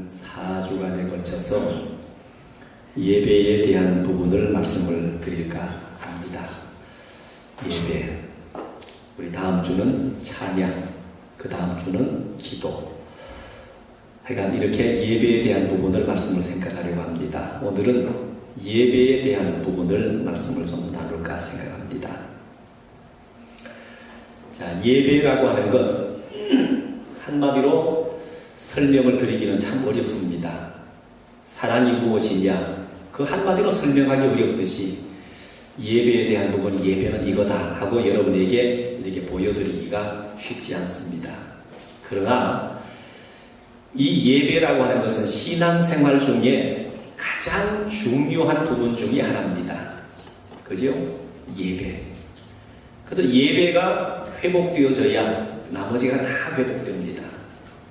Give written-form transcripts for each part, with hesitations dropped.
한 4주간에 걸쳐서 예배에 대한 부분을 말씀을 드릴까 합니다. 예배. 우리 다음 주는 찬양, 그 다음 주는 기도. 하여간 이렇게 예배에 대한 부분을 말씀을 생각하려고 합니다. 오늘은 예배에 대한 부분을 말씀을 좀 나눌까 생각합니다. 자, 예배라고 하는 건 한마디로 설명을 드리기는 참 어렵습니다. 사랑이 무엇이냐, 그 한마디로 설명하기 어렵듯이 예배에 대한 부분이 예배는 이거다 하고 여러분에게 이렇게 보여드리기가 쉽지 않습니다. 그러나 이 예배라고 하는 것은 신앙생활 중에 가장 중요한 부분 중에 하나입니다. 그죠? 예배. 그래서 예배가 회복되어져야 나머지가 다 회복됩니다.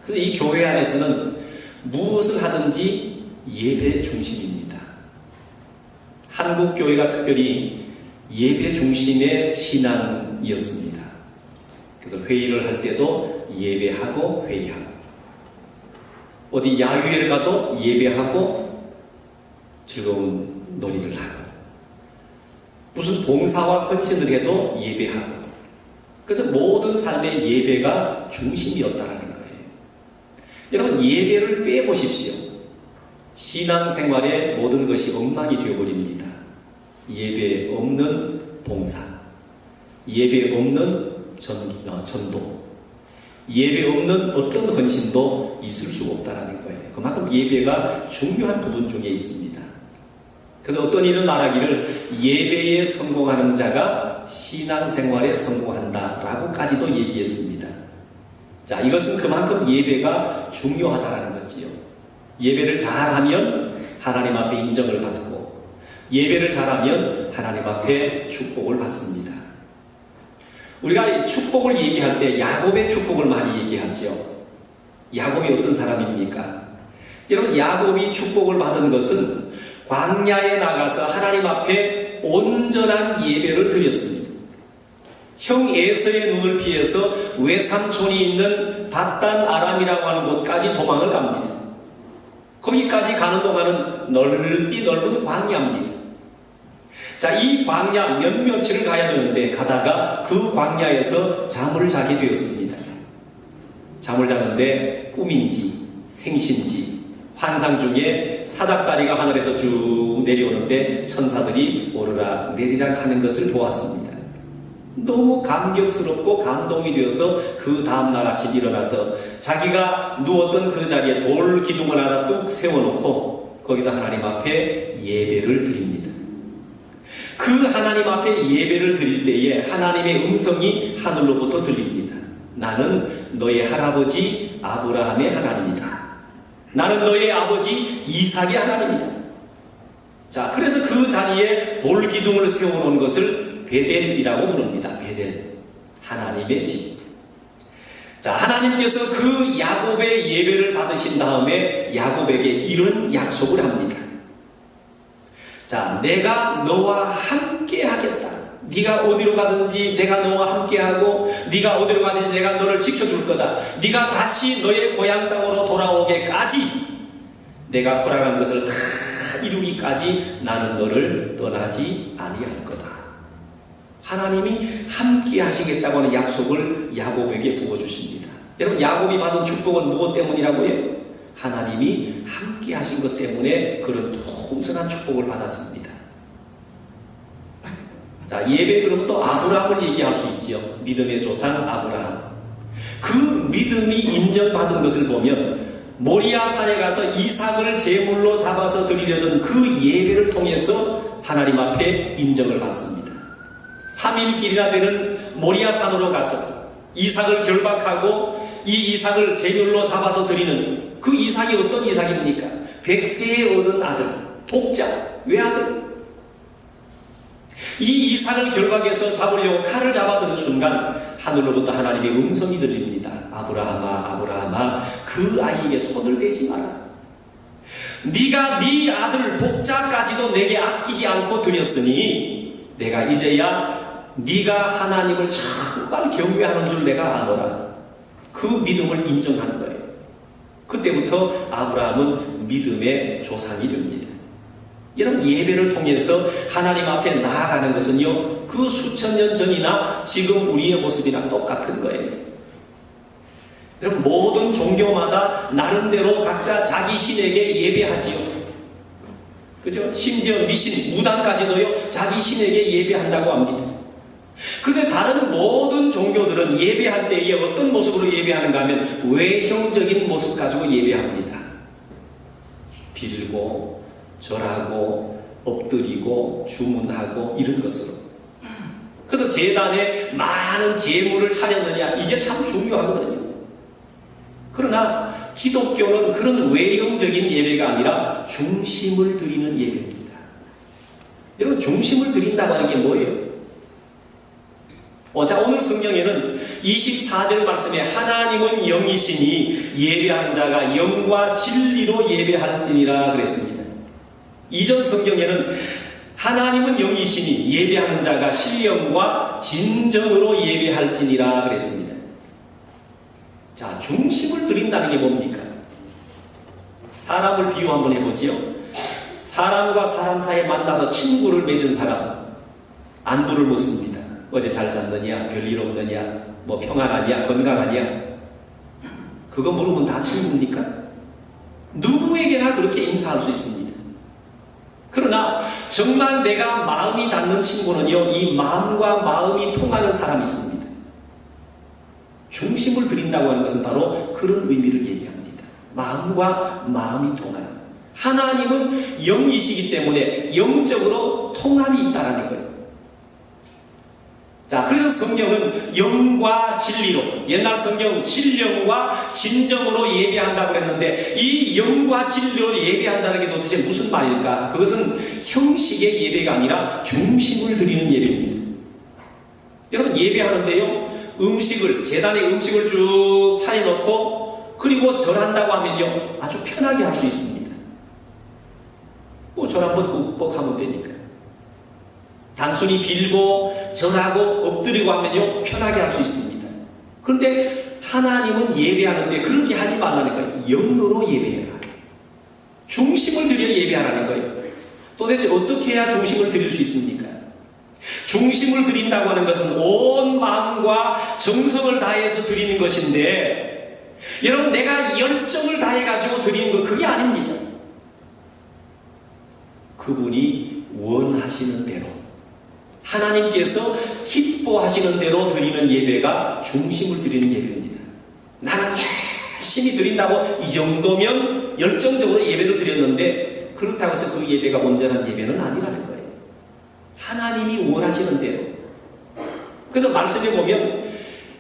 그래서 이 교회 안에서는 무엇을 하든지 예배 중심입니다. 한국 교회가 특별히 예배 중심의 신앙이었습니다. 그래서 회의를 할 때도 예배하고 회의하고, 어디 야유회를 가도 예배하고 즐거운 놀이를 하고, 무슨 봉사와 헌신을 해도 예배하고, 그래서 모든 삶의 예배가 중심이었다라는 거예요. 여러분, 예배를 빼보십시오. 신앙생활의 모든 것이 엉망이 되어버립니다. 예배 없는 봉사, 예배 없는 전도, 예배 없는 어떤 헌신도 있을 수가 없다는 거예요. 그만큼 예배가 중요한 부분 중에 있습니다. 그래서 어떤 이는 말하기를 예배에 성공하는 자가 신앙생활에 성공한다라고까지도 얘기했습니다. 자, 이것은 그만큼 예배가 중요하다는 거지요. 예배를 잘하면 하나님 앞에 인정을 받고, 예배를 잘하면 하나님 앞에 축복을 받습니다. 우리가 축복을 얘기할 때 야곱의 축복을 많이 얘기하죠. 야곱이 어떤 사람입니까? 여러분, 야곱이 축복을 받은 것은 광야에 나가서 하나님 앞에 온전한 예배를 드렸습니다. 형 에서의 눈을 피해서 외삼촌이 있는 밧단 아람이라고 하는 곳까지 도망을 갑니다. 거기까지 가는 동안은 넓은 광야입니다. 자, 이 광야 며칠을 가야 되는데 가다가 그 광야에서 잠을 자게 되었습니다. 잠을 자는데 꿈인지 생신지 환상 중에 사닥다리가 하늘에서 쭉 내려오는데 천사들이 오르락 내리락 하는 것을 보았습니다. 너무 감격스럽고 감동이 되어서 그 다음날 아침 일어나서 자기가 누웠던 그 자리에 돌 기둥을 하나 뚝 세워놓고 거기서 하나님 앞에 예배를 드립니다. 그 하나님 앞에 예배를 드릴 때에 하나님의 음성이 하늘로부터 들립니다. 나는 너의 할아버지 아브라함의 하나님이다. 나는 너의 아버지 이삭의 하나님이다. 자, 그래서 그 자리에 돌 기둥을 세워놓은 것을 베델이라고 부릅니다. 베델, 하나님의 집. 자, 하나님께서 그 야곱의 예배를 받으신 다음에 야곱에게 이런 약속을 합니다. 자, 내가 너와 함께 하겠다. 네가 어디로 가든지 내가 너와 함께하고, 네가 어디로 가든지 내가 너를 지켜줄 거다. 네가 다시 너의 고향 땅으로 돌아오게까지 내가 허락한 것을 다 이루기까지 나는 너를 떠나지 아니할 거다. 하나님이 함께 하시겠다고 하는 약속을 야곱에게 부어주십니다. 여러분, 야곱이 받은 축복은 무엇 때문이라고 해요? 하나님이 함께 하신 것 때문에 그런 풍성한 축복을 받았습니다. 자, 예배 그러면 또 아브라함을 얘기할 수 있죠. 믿음의 조상 아브라함. 그 믿음이 인정받은 것을 보면 모리아 산에 가서 이삭을 제물로 잡아서 드리려던 그 예배를 통해서 하나님 앞에 인정을 받습니다. 3일 길이나 되는 모리아 산으로 가서 이삭을 결박하고 이 이삭을 제물로 잡아서 드리는 그 이삭이 어떤 이삭입니까? 백세에 얻은 아들, 독자, 외아들. 이 이삭을 결박해서 잡으려고 칼을 잡아드는 순간 하늘로부터 하나님의 음성이 들립니다. 아브라함아, 아브라함아, 그 아이에게 손을 대지 마라. 네가 네 아들 독자까지도 내게 아끼지 않고 드렸으니 내가 이제야 네가 하나님을 정말 경외하는 줄 내가 아노라. 그 믿음을 인정한 거예요. 그때부터 아브라함은 믿음의 조상이 됩니다. 이런 예배를 통해서 하나님 앞에 나아가는 것은요, 그 수천 년 전이나 지금 우리의 모습이랑 똑같은 거예요. 여러분, 모든 종교마다 나름대로 각자 자기 신에게 예배하지요. 그죠? 심지어 미신, 무당까지도요, 자기 신에게 예배한다고 합니다. 근데 다른 모든 종교들은 예배할 때에 어떤 모습으로 예배하는가 하면 외형적인 모습 가지고 예배합니다. 빌고, 절하고, 엎드리고, 주문하고, 이런 것으로. 그래서 제단에 많은 제물을 차렸느냐, 이게 참 중요하거든요. 그러나 기독교는 그런 외형적인 예배가 아니라 중심을 드리는 예배입니다. 여러분, 중심을 드린다고 하는 게 뭐예요? 자, 오늘 성경에는 24절 말씀에 하나님은 영이시니 예배하는 자가 영과 진리로 예배할지니라 그랬습니다. 이전 성경에는 하나님은 영이시니 예배하는 자가 신령과 진정으로 예배할지니라 그랬습니다. 자, 중심을 드린다는 게 뭡니까? 사람을 비유 한번 해보지요. 사람과 사람 사이에 만나서 친구를 맺은 사람, 안부를 묻습니다. 어제 잘 잤느냐? 별일 없느냐? 뭐 평안하냐? 건강하냐? 그거 물으면 다 친구입니까? 누구에게나 그렇게 인사할 수 있습니다. 그러나 정말 내가 마음이 닿는 친구는요, 이 마음과 마음이 통하는 사람이 있습니다. 중심을 드린다고 하는 것은 바로 그런 의미를 얘기합니다. 마음과 마음이 통하는. 하나님은 영이시기 때문에 영적으로 통함이 있다는 거예요. 자, 그래서 성경은 영과 진리로, 옛날 성경 신령과 진정으로 예배한다고 했는데, 이 영과 진리로 예배한다는 게 도대체 무슨 말일까? 그것은 형식의 예배가 아니라 중심을 드리는 예배입니다. 여러분, 예배하는데요, 제단에 음식을 쭉 차려놓고 그리고 절한다고 하면요, 아주 편하게 할 수 있습니다. 뭐 절 한번 꼭 하면 되니까. 단순히 빌고 절하고 엎드리고 하면요, 편하게 할 수 있습니다. 그런데 하나님은 예배하는데 그렇게 하지 말라니까요. 영으로 예배해라. 중심을 들여 예배하라는 거예요. 도대체 어떻게 해야 중심을 드릴 수 있습니까? 중심을 드린다고 하는 것은 온 마음과 정성을 다해서 드리는 것인데, 여러분, 내가 열정을 다해가지고 드리는 것, 그게 아닙니다. 그분이 원하시는 대로, 하나님께서 기뻐하시는 대로 드리는 예배가 중심을 드리는 예배입니다. 나는 열심히 드린다고 이 정도면 열정적으로 예배를 드렸는데, 그렇다고 해서 그 예배가 온전한 예배는 아니라는 거예요. 하나님이 원하시는 대로. 그래서 말씀에 보면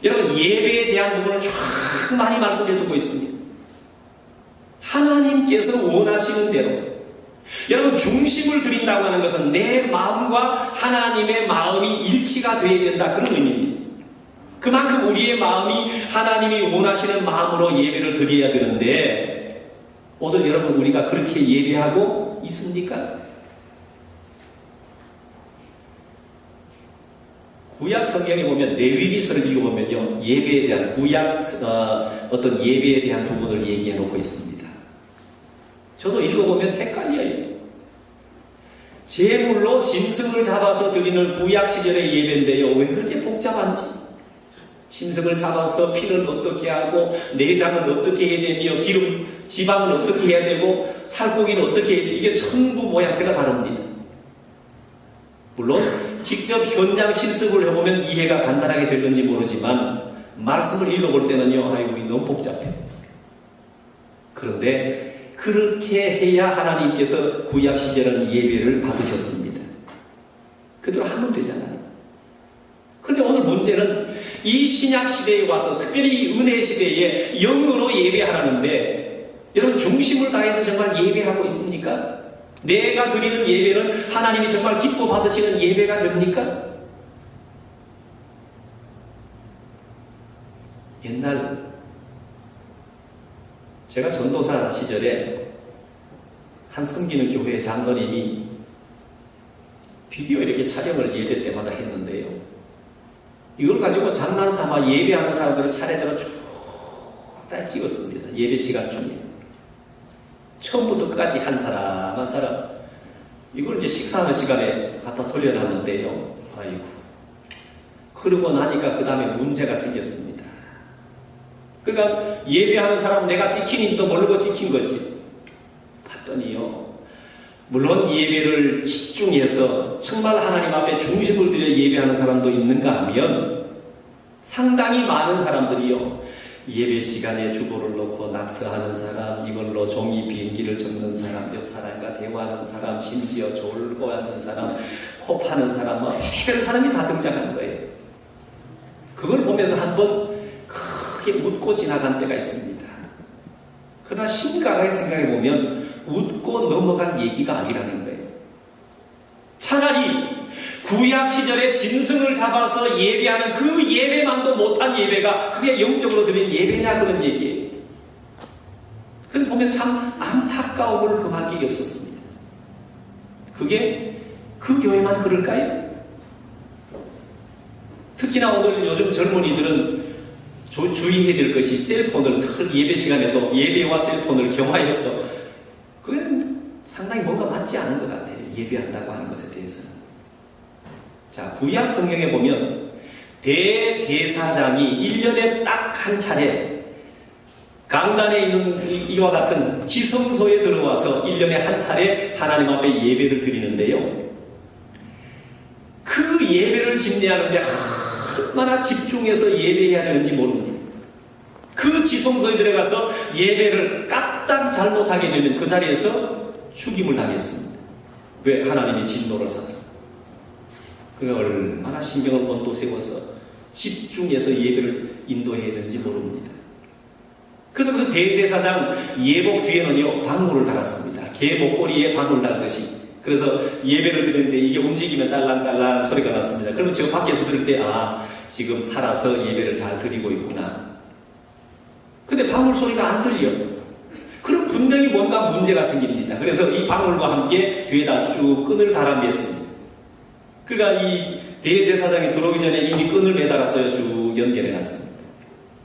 여러분, 예배에 대한 부분을 쫙 많이 말씀해 두고 있습니다. 하나님께서 원하시는 대로. 여러분, 중심을 드린다고 하는 것은 내 마음과 하나님의 마음이 일치가 되어야 된다, 그런 의미입니다. 그만큼 우리의 마음이 하나님이 원하시는 마음으로 예배를 드려야 되는데, 오늘 여러분, 우리가 그렇게 예배하고 있습니까? 구약 성경에 보면, 레위기서를 읽어보면요, 예배에 대한 어떤 예배에 대한 부분을 얘기해 놓고 있습니다. 저도 읽어보면 헷갈려요. 제물로 짐승을 잡아서 드리는 구약 시절의 예배인데요, 왜 그렇게 복잡한지. 짐승을 잡아서 피를 어떻게 하고, 내장은 어떻게 해야 되며, 기름, 지방은 어떻게 해야 되고, 살코기는 어떻게 해야 되고, 이게 전부 모양새가 다릅니다. 물론 직접 현장 실습을 해보면 이해가 간단하게 될는지 모르지만, 말씀을 읽어볼 때는요, 아이고, 너무 복잡해요. 그런데 그렇게 해야 하나님께서 구약 시절은 예배를 받으셨습니다. 그대로 하면 되잖아요. 그런데 오늘 문제는 이 신약 시대에 와서, 특별히 은혜 시대에 영으로 예배하라는데, 여러분, 중심을 다해서 정말 예배하고 있습니까? 내가 드리는 예배는 하나님이 정말 기뻐 받으시는 예배가 됩니까? 옛날 제가 전도사 시절에 한 섬기는 교회 장로님이 비디오 이렇게 촬영을 예배 때마다 했는데요, 이걸 가지고 장난삼아 예배하는 사람들을 차례대로 쭉 다 찍었습니다. 예배 시간 중에. 처음부터 끝까지 한 사람 한 사람 이걸 이제 식사하는 시간에 갖다 돌려놨는데요. 아이고. 그러고 나니까 그 다음에 문제가 생겼습니다. 그러니까 예배하는 사람 내가 지키는지도 모르고 지킨 거지. 봤더니요. 물론 예배를 집중해서 정말 하나님 앞에 중심을 들여 예배하는 사람도 있는가 하면 상당히 많은 사람들이요. 예배 시간에 주보를 놓고 낙서하는 사람, 이걸로 종이 비행기를 적는 사람, 옆 사람과 대화하는 사람, 심지어 졸고 앉은 사람, 코 파는 사람, 별의별 사람이 다 등장하는 거예요. 그걸 보면서 한번 크게 웃고 지나간 때가 있습니다. 그러나 심각하게 생각해보면 웃고 넘어간 얘기가 아니라는 거예요. 차라리 구약 시절에 짐승을 잡아서 예배하는 그 예배만도 못한 예배가 그게 영적으로 드린 예배냐 그런 얘기예요. 그래서 보면 참 안타까움을 금할 길이 없었습니다. 그게 그 교회만 그럴까요? 특히나 오늘 요즘 젊은이들은 주의해야 될 것이 셀폰을 예배 시간에도 예배와 셀폰을 경화해서 그건 상당히 뭔가 맞지 않은 것 같아요. 예배한다고 하는 것에 대해서는. 자, 구약 성경에 보면 대제사장이 1년에 딱 한 차례 강단에 있는 이와 같은 지성소에 들어와서 1년에 한 차례 하나님 앞에 예배를 드리는데요. 그 예배를 집례하는데 얼마나 집중해서 예배해야 되는지 모릅니다. 그 지성소에 들어가서 예배를 까딱 잘못하게 되면 그 자리에서 죽임을 당했습니다. 왜? 하나님이 진노를 사서. 그가 얼마나 신경을 곤두세워서 집중해서 예배를 인도해야 되는지 모릅니다. 그래서 그 대제사장 예복 뒤에는요 방울을 달았습니다. 개 목걸이에 방울 달듯이. 그래서 예배를 드리는데 이게 움직이면 딸랑딸랑 소리가 났습니다. 그러면 저 밖에서 들을 때 지금 살아서 예배를 잘 드리고 있구나. 근데 방울 소리가 안 들려. 그럼 분명히 뭔가 문제가 생깁니다. 그래서 이 방울과 함께 뒤에다 쭉 끈을 달아맸습니다. 그러니까 이 대제사장이 들어오기 전에 이미 끈을 매달아서 쭉 연결해놨습니다.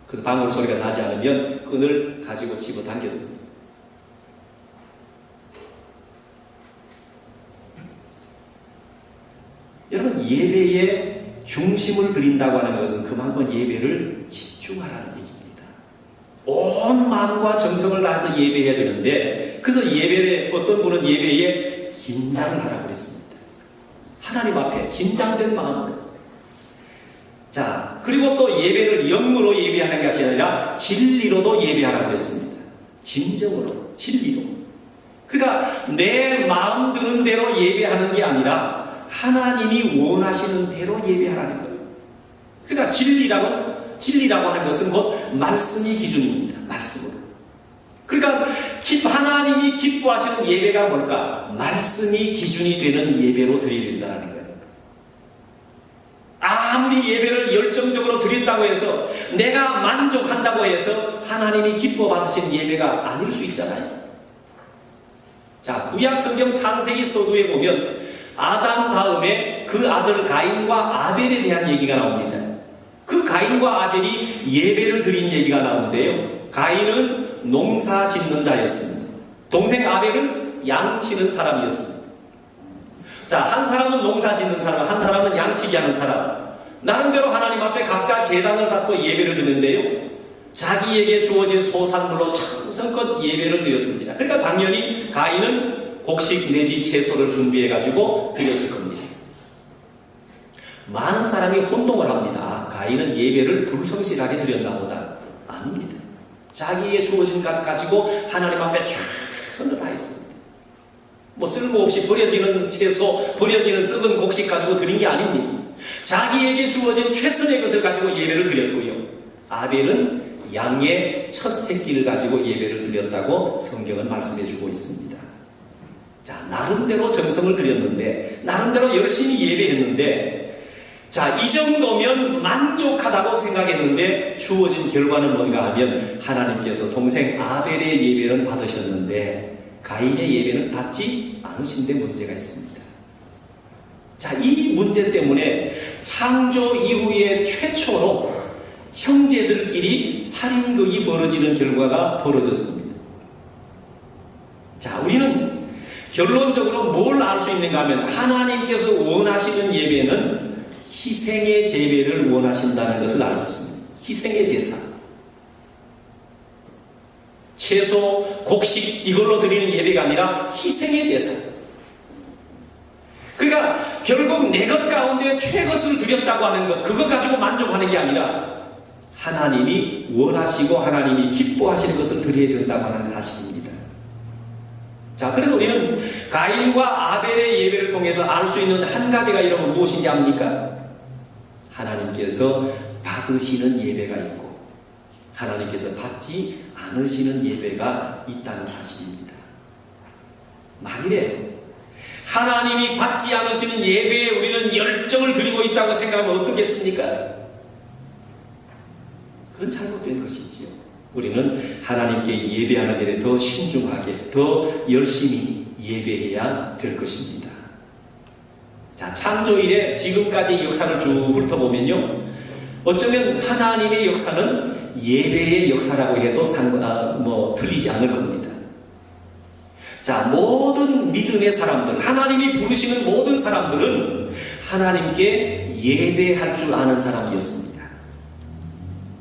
그래서 방울 소리가 나지 않으면 끈을 가지고 집어당겼습니다. 여러분, 예배에 중심을 드린다고 하는 것은 그만큼 예배를 집중하라는 얘기입니다. 온 마음과 정성을 다해서 예배해야 되는데, 그래서 예배에 어떤 분은 예배에 긴장을 하라고 그랬습니다. 하나님 앞에 긴장된 마음으로. 자, 그리고 또 예배를 영으로 예배하는 것이 아니라 진리로도 예배하라고 했습니다. 진정으로, 진리로. 그러니까 내 마음 드는 대로 예배하는 게 아니라 하나님이 원하시는 대로 예배하라는 거예요. 그러니까 진리라고 하는 것은 곧 말씀이 기준입니다. 말씀으로. 그러니까 하나님이 기뻐하시는 예배가 뭘까? 말씀이 기준이 되는 예배로 드려야 된다는 거예요. 아무리 예배를 열정적으로 드린다고 해서 내가 만족한다고 해서 하나님이 기뻐 받으신 예배가 아닐 수 있잖아요. 자, 구약 성경 창세기 서두에 보면 아담 다음에 그 아들 가인과 아벨에 대한 얘기가 나옵니다. 그 가인과 아벨이 예배를 드린 얘기가 나오는데요. 가인은 농사 짓는 자였습니다. 동생 아벨은 양치는 사람이었습니다. 자, 한 사람은 농사 짓는 사람, 한 사람은 양치기 하는 사람. 나름대로 하나님 앞에 각자 제단을 쌓고 예배를 드는데요. 자기에게 주어진 소산물로 정성껏 예배를 드렸습니다. 그러니까 당연히 가인은 곡식 내지 채소를 준비해가지고 드렸을 겁니다. 많은 사람이 혼동을 합니다. 가인은 예배를 불성실하게 드렸나 보다. 아닙니다. 자기에게 주어진 것 가지고 하나님 앞에 최선을 다했습니다. 쓸모없이 버려지는 채소, 버려지는 썩은 곡식 가지고 드린 게 아닙니다. 자기에게 주어진 최선의 것을 가지고 예배를 드렸고요. 아벨은 양의 첫 새끼를 가지고 예배를 드렸다고 성경은 말씀해주고 있습니다. 자, 나름대로 정성을 드렸는데, 나름대로 열심히 예배했는데, 자, 이 정도면 만족하다고 생각했는데 주어진 결과는 뭔가 하면 하나님께서 동생 아벨의 예배는 받으셨는데 가인의 예배는 받지 않으신 데 문제가 있습니다. 자, 이 문제 때문에 창조 이후에 최초로 형제들끼리 살인극이 벌어지는 결과가 벌어졌습니다. 자, 우리는 결론적으로 뭘 알 수 있는가 하면 하나님께서 원하시는 예배는 희생의 제배를 원하신다는 것을 알고 있습니다. 희생의 제사. 채소, 곡식 이걸로 드리는 예배가 아니라 희생의 제사. 그러니까 결국 내 것 가운데 최것을 드렸다고 하는 것, 그것 가지고 만족하는 게 아니라 하나님이 원하시고 하나님이 기뻐하시는 것을 드려야 된다고 하는 사실입니다. 자, 그래서 우리는 가인과 아벨의 예배를 통해서 알 수 있는 한 가지가 여러분 무엇인지 압니까? 하나님께서 받으시는 예배가 있고 하나님께서 받지 않으시는 예배가 있다는 사실입니다. 만일에 하나님이 받지 않으시는 예배에 우리는 열정을 드리고 있다고 생각하면 어떻겠습니까? 그건 잘못된 것이지요. 우리는 하나님께 예배하는 일에 더 신중하게, 더 열심히 예배해야 될 것입니다. 자, 창조일에 지금까지 역사를 쭉 훑어보면요, 어쩌면 하나님의 역사는 예배의 역사라고 해도 틀리지 않을 겁니다. 자, 모든 믿음의 사람들, 하나님이 부르시는 모든 사람들은 하나님께 예배할 줄 아는 사람이었습니다.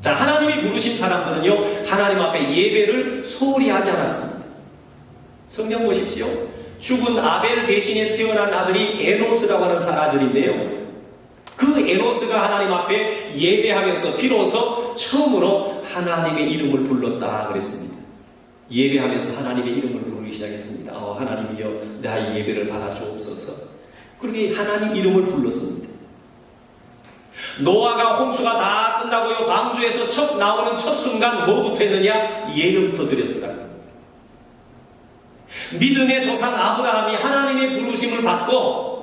자, 하나님이 부르신 사람들은요, 하나님 앞에 예배를 소홀히 하지 않았습니다. 성경 보십시오. 죽은 아벨 대신에 태어난 아들이 에노스라고 하는 아들인데요, 그 에노스가 하나님 앞에 예배하면서 비로소 처음으로 하나님의 이름을 불렀다 그랬습니다. 예배하면서 하나님의 이름을 부르기 시작했습니다. 하나님이여, 나의 예배를 받아주옵소서. 그렇게 하나님 이름을 불렀습니다. 노아가 홍수가 다 끝나고요, 방주에서 첫 나오는 첫 순간 뭐부터 했느냐? 예배부터 드렸더라고요. 믿음의 조상 아브라함이 하나님의 부르심을 받고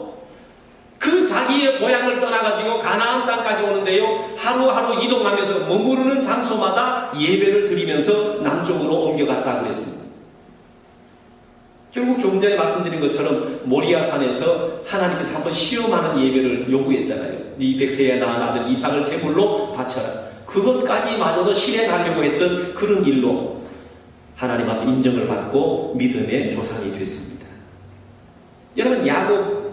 그 자기의 고향을 떠나가지고 가나안 땅까지 오는데요, 하루하루 이동하면서 머무르는 장소마다 예배를 드리면서 남쪽으로 옮겨갔다 그랬습니다. 결국 조금 전에 말씀드린 것처럼 모리아산에서 하나님께서 한번 시험하는 예배를 요구했잖아요. 네 백세에 낳은 아들 이삭을 제물로 바쳐라. 그것까지 마저도 실행하려고 했던 그런 일로 하나님 앞에 인정을 받고 믿음의 조상이 됐습니다. 여러분, 야곱,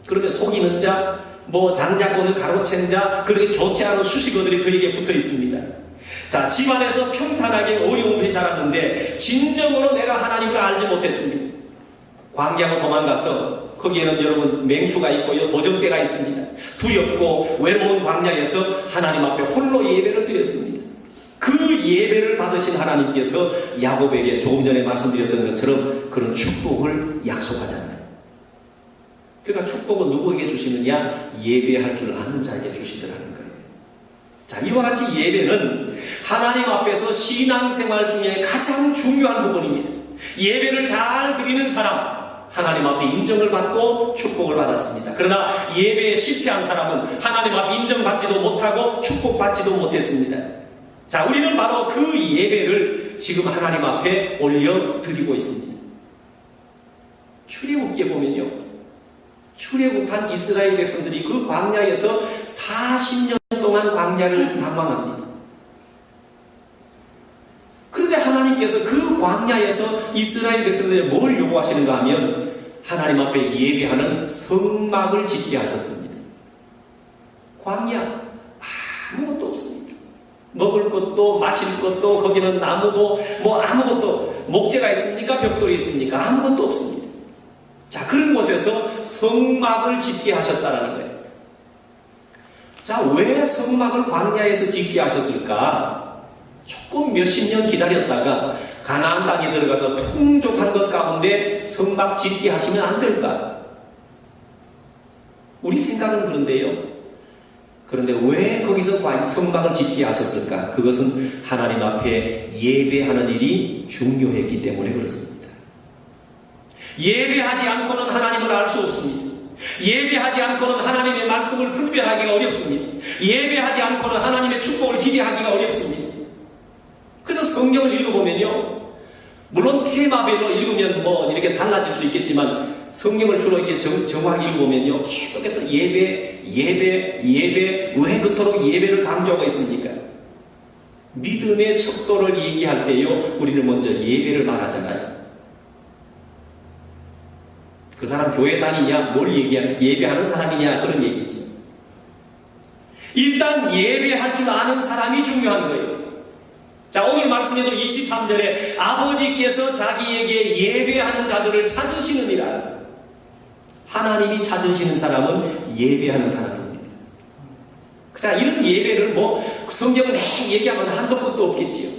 그러면 속이는 자, 장자권을 가로챈 자, 그렇게 좋지 않은 수식어들이 그에게 붙어 있습니다. 자, 집안에서 평탄하게 어려움이 자랐는데 진정으로 내가 하나님을 알지 못했습니다. 광야로 도망가서 거기에는 여러분 맹수가 있고요, 도적대가 있습니다. 두렵고 외로운 광야에서 하나님 앞에 홀로 예배를 드렸습니다. 그 예배를 받으신 하나님께서 야곱에게 조금 전에 말씀드렸던 것처럼 그런 축복을 약속하잖아요. 그러니까 축복은 누구에게 주시느냐? 예배할 줄 아는 자에게 주시더라는 거예요. 자, 이와 같이 예배는 하나님 앞에서 신앙생활 중에 가장 중요한 부분입니다. 예배를 잘 드리는 사람, 하나님 앞에 인정을 받고 축복을 받았습니다. 그러나 예배에 실패한 사람은 하나님 앞에 인정받지도 못하고 축복받지도 못했습니다. 자, 우리는 바로 그 예배를 지금 하나님 앞에 올려드리고 있습니다. 출애굽기에 보면요, 출애굽한 이스라엘 백성들이 그 광야에서 40년 동안 광야를 방황합니다. 그런데 하나님께서 그 광야에서 이스라엘 백성들에게 뭘 요구하시는가 하면 하나님 앞에 예배하는 성막을 짓게 하셨습니다. 광야, 아무것도 없습니다. 먹을 것도 마실 것도, 거기는 나무도 아무것도, 목재가 있습니까? 벽돌이 있습니까? 아무것도 없습니다. 자, 그런 곳에서 성막을 짓게 하셨다라는 거예요. 자, 왜 성막을 광야에서 짓게 하셨을까? 조금 몇십 년 기다렸다가 가나안 땅에 들어가서 풍족한 것 가운데 성막 짓게 하시면 안 될까? 우리 생각은 그런데요, 그런데 왜 거기서 성막을 짓게 하셨을까? 그것은 하나님 앞에 예배하는 일이 중요했기 때문에 그렇습니다. 예배하지 않고는 하나님을 알 수 없습니다. 예배하지 않고는 하나님의 말씀을 분별하기가 어렵습니다. 예배하지 않고는 하나님의 축복을 기대하기가 어렵습니다. 그래서 성경을 읽어보면요, 물론 테마별로 읽으면 이렇게 달라질 수 있겠지만 성경을 주로 이렇게 정확히 읽어보면요, 계속해서 예배, 왜 그토록 예배를 강조하고 있습니까? 믿음의 척도를 얘기할 때요, 우리는 먼저 예배를 말하잖아요. 그 사람 교회 다니냐, 뭘 예배하는 사람이냐, 그런 얘기죠. 일단 예배할 줄 아는 사람이 중요한 거예요. 자, 오늘 말씀에도 23절에 아버지께서 자기에게 예배하는 자들을 찾으시느니라. 하나님이 찾으시는 사람은 예배하는 사람입니다. 자, 이런 예배를 성경을 얘기하면 한도 끝도 없겠지요.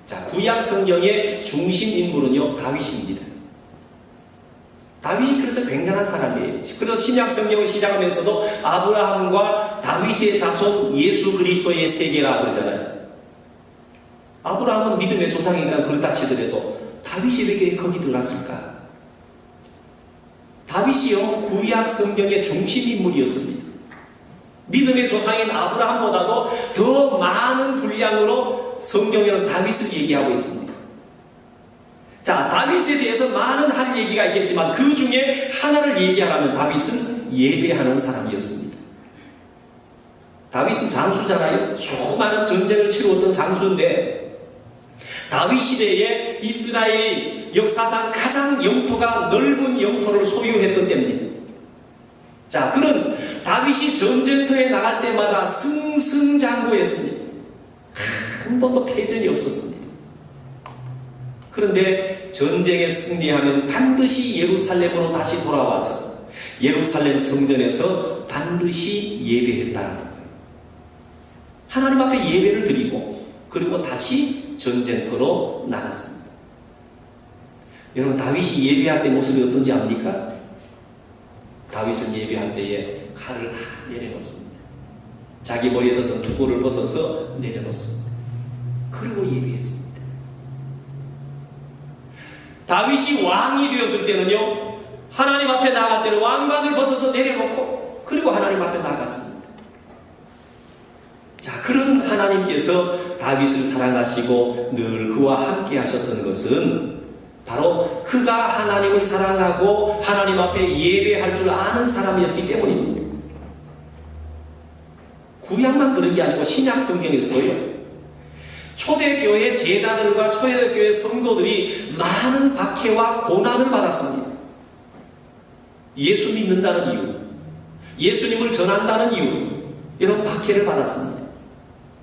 자, 구약 성경의 중심 인물은요, 다윗입니다. 다윗이 그래서 굉장한 사람이에요. 그래서 신약 성경을 시작하면서도 아브라함과 다윗의 자손 예수 그리스도의 세계라 그러잖아요. 아브라함은 믿음의 조상이니까 그렇다 치더라도 다윗이 왜 거기 들어갔을까? 다윗이요, 구약 성경의 중심 인물이었습니다. 믿음의 조상인 아브라함보다도 더 많은 분량으로 성경에는 다윗을 얘기하고 있습니다. 자, 다윗에 대해서 많은 할 얘기가 있겠지만 그 중에 하나를 얘기하라면 다윗은 예배하는 사람이었습니다. 다윗은 장수잖아요. 수많은 전쟁을 치루었던 장수인데 다윗 시대에 이스라엘이 역사상 가장 영토가 넓은 영토를 소유했던 때입니다. 자, 그런 다윗이 전쟁터에 나갈 때마다 승승장구했습니다. 한 번도 패전이 없었습니다. 그런데 전쟁에 승리하면 반드시 예루살렘으로 다시 돌아와서 예루살렘 성전에서 반드시 예배했다는 거예요. 하나님 앞에 예배를 드리고 그리고 다시 전쟁터로 나갔습니다. 여러분, 다윗이 예배할 때 모습이 어떤지 압니까? 다윗은 예배할 때에 칼을 다 내려놓습니다. 자기 머리에서 던 투구를 벗어서 내려놓습니다. 그리고 예배했습니다. 다윗이 왕이 되었을 때는요, 하나님 앞에 나갈 때는 왕관을 벗어서 내려놓고 그리고 하나님 앞에 나갔습니다. 자, 그런 하나님께서 다윗을 사랑하시고 늘 그와 함께 하셨던 것은 바로 그가 하나님을 사랑하고 하나님 앞에 예배할 줄 아는 사람이었기 때문입니다. 구약만 그런 게 아니고 신약 성경에서도요, 초대교회 제자들과 초대교회 성도들이 많은 박해와 고난을 받았습니다. 예수 믿는다는 이유, 예수님을 전한다는 이유, 이런 박해를 받았습니다.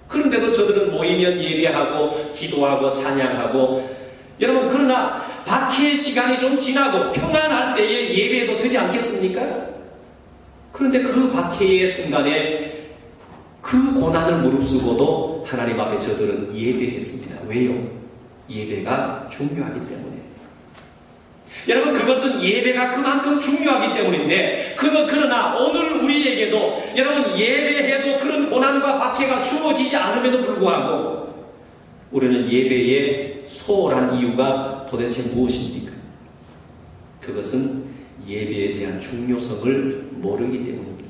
그런데도 저들은 모이면 예배하고 기도하고 찬양하고, 여러분, 그러나 박해의 시간이 좀 지나고 평안할 때에 예배해도 되지 않겠습니까? 그런데 그 박해의 순간에 그 고난을 무릅쓰고도 하나님 앞에 저들은 예배했습니다. 왜요? 예배가 중요하기 때문에. 여러분, 그것은 예배가 그만큼 중요하기 때문인데, 그러나 오늘 우리에게도 여러분, 예배해도 그런 고난과 박해가 주어지지 않음에도 불구하고 우리는 예배에 소홀한 이유가 도대체 무엇입니까? 그것은 예배에 대한 중요성을 모르기 때문입니다.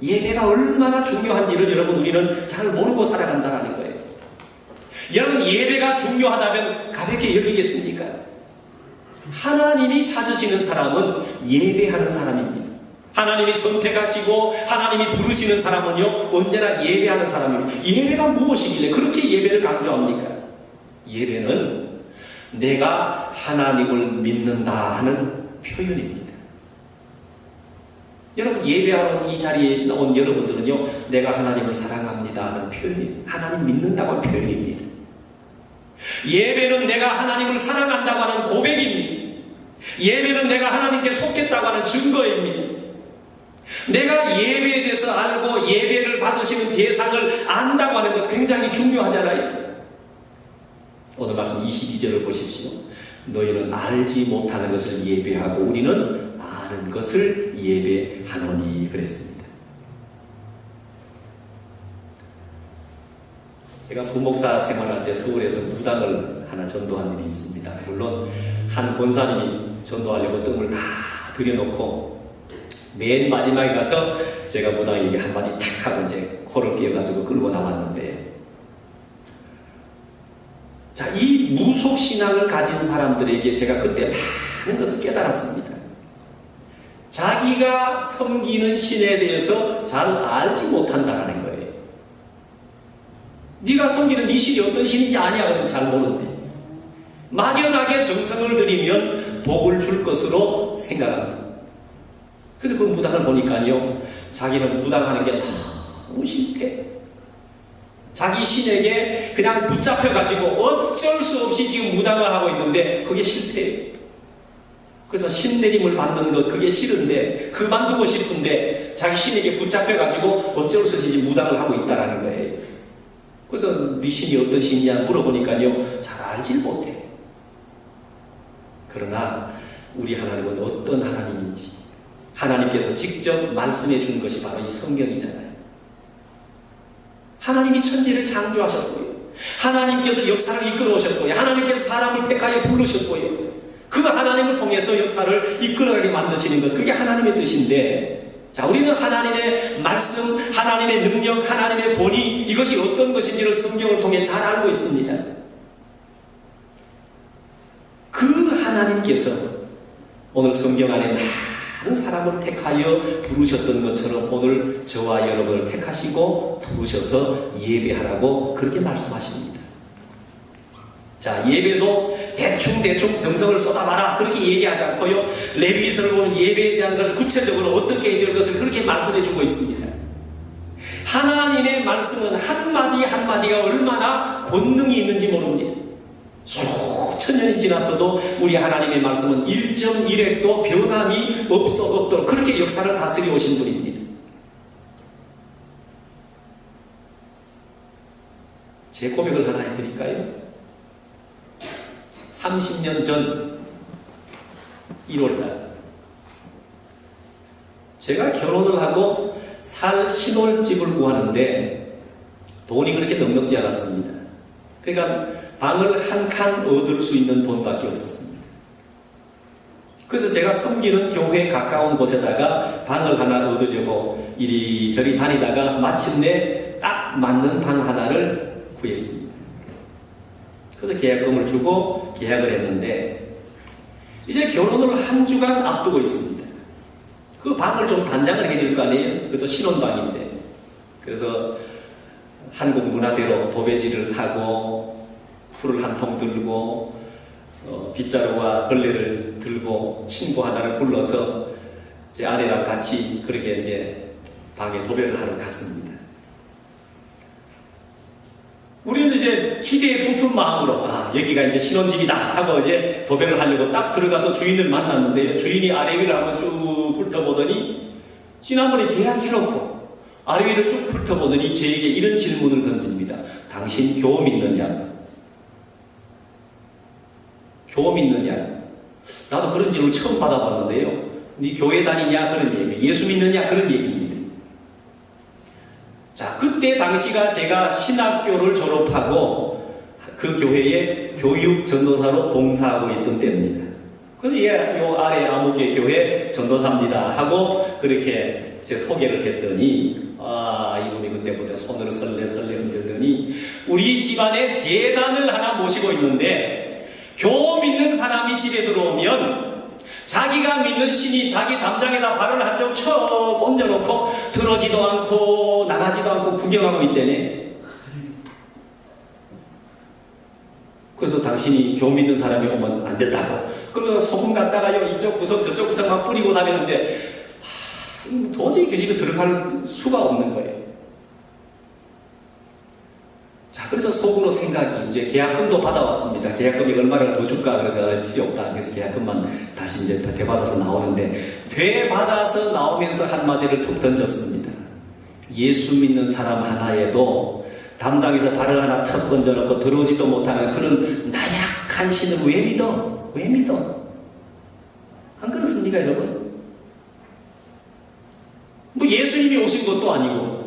예배가 얼마나 중요한지를 여러분, 우리는 잘 모르고 살아간다는 거예요. 여러분, 예배가 중요하다면 가볍게 여기겠습니까? 하나님이 찾으시는 사람은 예배하는 사람입니다. 하나님이 선택하시고 하나님이 부르시는 사람은요, 언제나 예배하는 사람입니다. 예배가 무엇이길래 그렇게 예배를 강조합니까? 예배는 내가 하나님을 믿는다 하는 표현입니다. 여러분, 예배하러 이 자리에 나온 여러분들은요, 내가 하나님을 사랑합니다 하는 표현입니다. 하나님 믿는다고 하는 표현입니다. 예배는 내가 하나님을 사랑한다고 하는 고백입니다. 예배는 내가 하나님께 속했다고 하는 증거입니다. 내가 예배에 대해서 알고 예배를 받으시는 대상을 안다고 하는 것 굉장히 중요하잖아요. 오늘 말씀 22절을 보십시오. 너희는 알지 못하는 것을 예배하고 우리는 아는 것을 예배하노니 그랬습니다. 제가 부목사 생활할 때 서울에서 무당을 하나 전도한 일이 있습니다. 물론 한 권사님이 전도하려고 뜸을 다 들여놓고 맨 마지막에 가서 제가 무당에게 한마디 탁 하고 이제 코를 끼워가지고 끌고 나왔는데, 자, 이 무속신앙을 가진 사람들에게 제가 그때 많은 것을 깨달았습니다. 자기가 섬기는 신에 대해서 잘 알지 못한다는 거예요. 네가 섬기는 네 신이 어떤 신인지 아냐? 그러면 잘 모르는데 막연하게 정성을 들이면 복을 줄 것으로 생각합니다. 그래서 그 무당을 보니까요, 자기는 무당하는 게 너무 싫대. 자기 신에게 그냥 붙잡혀가지고 어쩔 수 없이 지금 무당을 하고 있는데 그게 싫대요. 그래서 신내림을 받는 것 그게 싫은데 그만두고 싶은데 자기 신에게 붙잡혀가지고 어쩔 수 없이 무당을 하고 있다라는 거예요. 그래서 네 신이 어떤 신이냐 물어보니까요, 잘 알질 못해. 그러나 우리 하나님은 어떤 하나님인지 하나님께서 직접 말씀해 준 것이 바로 이 성경이잖아요. 하나님이 천지를 창조하셨고요, 하나님께서 역사를 이끌어 오셨고요, 하나님께서 사람을 택하여 부르셨고요, 그 하나님을 통해서 역사를 이끌어가게 만드시는 것, 그게 하나님의 뜻인데, 자, 우리는 하나님의 말씀, 하나님의 능력, 하나님의 본의, 이것이 어떤 것인지를 성경을 통해 잘 알고 있습니다. 그 하나님께서 오늘 성경 안에 많은 사람을 택하여 부르셨던 것처럼 오늘 저와 여러분을 택하시고 부르셔서 예배하라고 그렇게 말씀하십니다. 자, 예배도 대충 정성을 쏟아봐라 그렇게 얘기하지 않고요, 레위기서를 보면 예배에 대한 것을 구체적으로 어떻게 해야 될 것을 그렇게 말씀해 주고 있습니다. 하나님의 말씀은 한마디 한마디가 얼마나 권능이 있는지 모릅니다. 수천 년이 지나서도 우리 하나님의 말씀은 1.1핵도 변함이 없도록 그렇게 역사를 다스려 오신 분입니다. 제 고백을 하나 해드릴까요? 30년 전 1월달 제가 결혼을 하고 살 신혼집을 구하는데 돈이 그렇게 넉넉지 않았습니다. 그러니까 방을 한 칸 얻을 수 있는 돈밖에 없었습니다. 그래서 제가 섬기는 교회 가까운 곳에다가 방을 하나 얻으려고 이리저리 다니다가 마침내 딱 맞는 방 하나를 구했습니다. 그래서 계약금을 주고 계약을 했는데 이제 결혼을 한 주간 앞두고 있습니다. 그 방을 좀 단장을 해줄 거 아니에요? 그것도 신혼방인데. 그래서 한국 문화대로 도배지를 사고 풀을 한 통 들고 빗자루와 걸레를 들고 친구 하나를 불러서 제 아내랑 같이 그렇게 이제 방에 도배를 하러 갔습니다. 우리는 이제 기대에 부푼 마음으로 여기가 이제 신혼집이다 하고 이제 도배를 하려고 딱 들어가서 주인을 만났는데, 주인이 아래 위를 한번 쭉 훑어보더니 지난번에 계약해놓고 아래 위를 쭉 훑어보더니 저에게 이런 질문을 던집니다. 당신 교회 믿느냐? 교회 믿느냐? 나도 그런 질문을 처음 받아봤는데요. 네 교회 다니냐? 그런 얘기. 예수 믿느냐? 그런 얘기입니다. 자, 그때 당시가 제가 신학교를 졸업하고 그 교회에 교육 전도사로 봉사하고 있던 때입니다. 그래서 요 아래 아무개 교회 전도사입니다 하고 그렇게 제 소개를 했더니 이분이 그때부터 손을 설레 흔들더니 우리 집안에 제단을 하나 모시고 있는데 교회 믿는 사람이 집에 들어오면 자기가 믿는 신이 자기 담장에다 발을 한쪽 쳐 얹어놓고 들어지도 않고 나가지도 않고 구경하고 있대네. 그래서 당신이 교회 믿는 사람이 오면 안 된다고. 그러면서 소금 갖다가요 이쪽 구석 저쪽 구석 막 뿌리고 다니는데 도저히 그 집에 들어갈 수가 없는 거예요. 자, 그래서 속으로 생각이 이제 계약금도 받아왔습니다. 계약금이 얼마를 더 줄까? 그래서 필요 없다. 그래서 계약금만 다시 이제 되받아서 나오는데, 되받아서 나오면서 한마디를 툭 던졌습니다. 예수 믿는 사람 하나에도 담장에서 발을 하나 탁 얹어놓고 들어오지도 못하는 그런 나약한 신을 왜 믿어? 왜 믿어? 안 그렇습니까, 여러분? 뭐 예수님이 오신 것도 아니고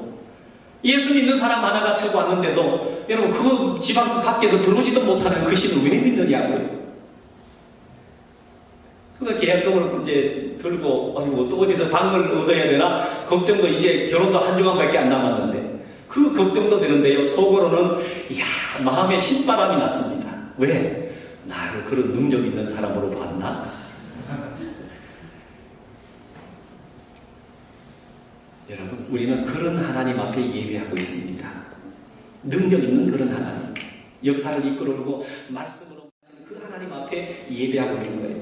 예수 믿는 사람 하나가 쳐고 왔는데도 여러분 그거 집안 밖에서 들어오지도 못하는 그 신을 왜 믿느냐고요. 그래서 계약금을 이제 들고 또 어디서 방을 얻어야 되나 걱정도, 이제 결혼도 한 주간밖에 안 남았는데 그 걱정도 되는데요, 속으로는 마음에 신바람이 났습니다. 왜? 나를 그런 능력 있는 사람으로 봤나? 여러분, 우리는 그런 하나님 앞에 예배하고 있습니다. 능력 있는 그런 하나님, 역사를 이끌어오고 말씀으로 그 하나님 앞에 예배하고 있는 거예요.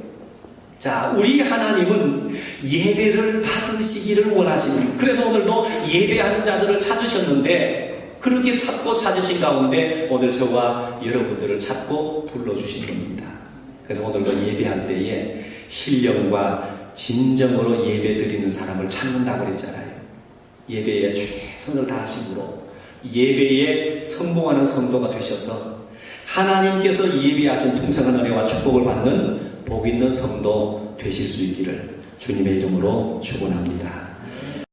자, 우리 하나님은 예배를 받으시기를 원하십니다. 그래서 오늘도 예배하는 자들을 찾으셨는데 그렇게 찾고 찾으신 가운데 오늘 저와 여러분들을 찾고 불러주신 겁니다. 그래서 오늘도 예배할 때에 신령과 진정으로 예배 드리는 사람을 찾는다고 그랬잖아요. 예배에 최선을 다하심으로 예배에 성공하는 성도가 되셔서 하나님께서 예배하신 풍성한 은혜와 축복을 받는 복 있는 성도 되실 수 있기를 주님의 이름으로 축원합니다.